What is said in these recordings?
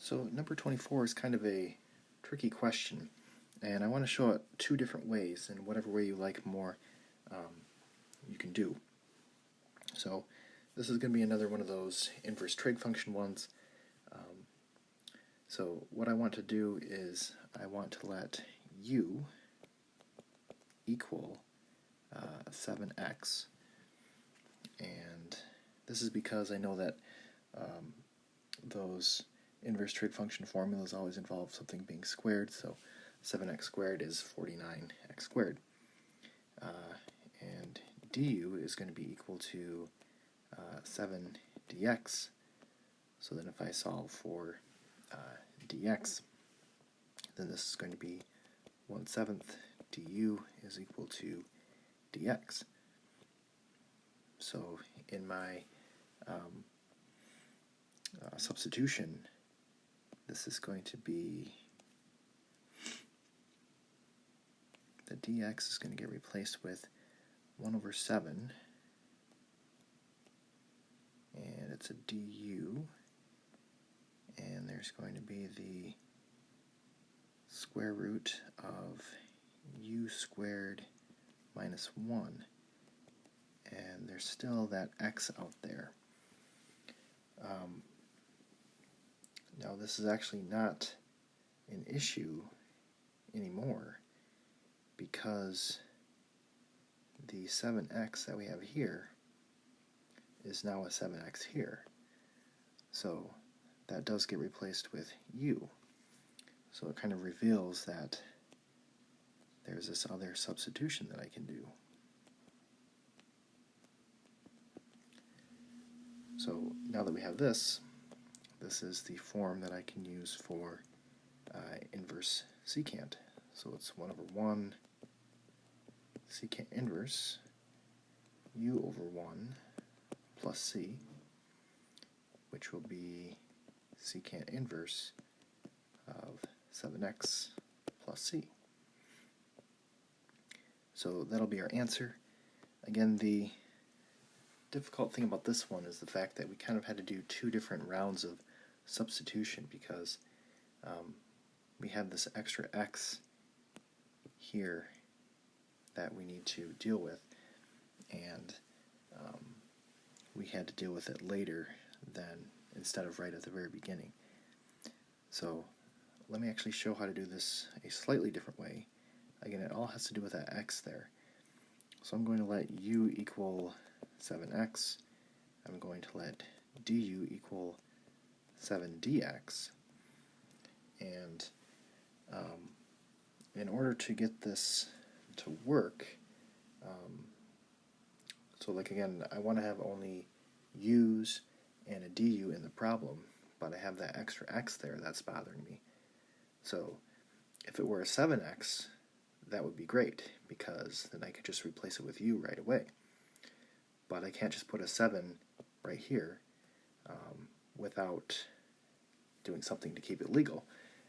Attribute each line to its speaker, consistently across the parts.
Speaker 1: So number 24 is kind of a tricky question, and I want to show it two different ways, and whatever way you like more, you can do. So this is going to be another one of those inverse trig function ones. So what I want to do is I want to let u equal 7x, and this is because I know that those inverse trig function formulas always involve something being squared, so 7x squared is 49x squared. And du is going to be equal to 7 dx, so then if I solve for dx, then this is going to be 1/7 du is equal to dx. So in my substitution, this is going to be, the dx is going to get replaced with 1/7, and it's a du, and there's going to be the square root of u squared minus 1, and there's still that x out there. Now this is actually not an issue anymore, because the 7x that we have here is now a 7x here. So that does get replaced with u. So it kind of reveals that there's this other substitution that I can do. So now that we have this, this is the form that I can use for inverse secant. So it's 1/1 secant inverse u/1 plus c, which will be secant inverse of 7x plus c. So that'll be our answer. Again, the difficult thing about this one is the fact that we kind of had to do two different rounds of substitution, because we have this extra x here that we need to deal with, and we had to deal with it later than instead of right at the very beginning. So let me actually show how to do this a slightly different way. Again, it all has to do with that x there. So I'm going to let u equal 7x. I'm going to let du equal 7 dx. And in order to get this to work, so like again, I want to have only u's and a du in the problem, but I have that extra x there that's bothering me. So if it were a 7x, that would be great, because then I could just replace it with u right away. But I can't just put a 7 right here without doing something to keep it legal,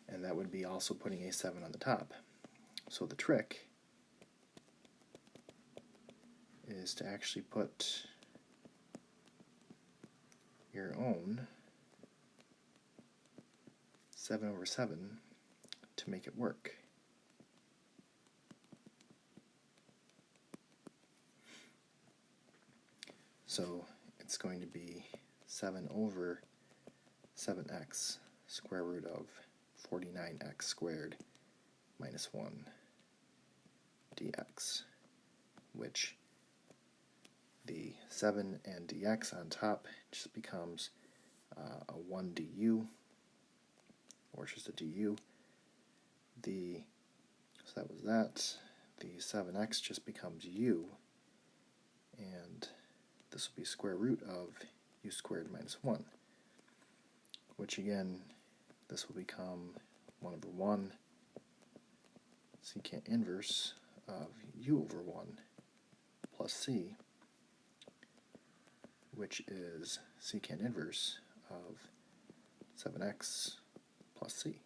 Speaker 1: and that would be also putting a 7 on the top. So the trick is to actually put your own 7/7 to make it work. So it's going to be 7/7x square root of 49x squared minus 1 dx, which the 7 and dx on top just becomes a 1 du, or just a du. So that was that. The 7x just becomes u, and this will be square root of u squared minus 1, which again, this will become 1/1 secant inverse of u/1 plus c, which is secant inverse of 7x plus c.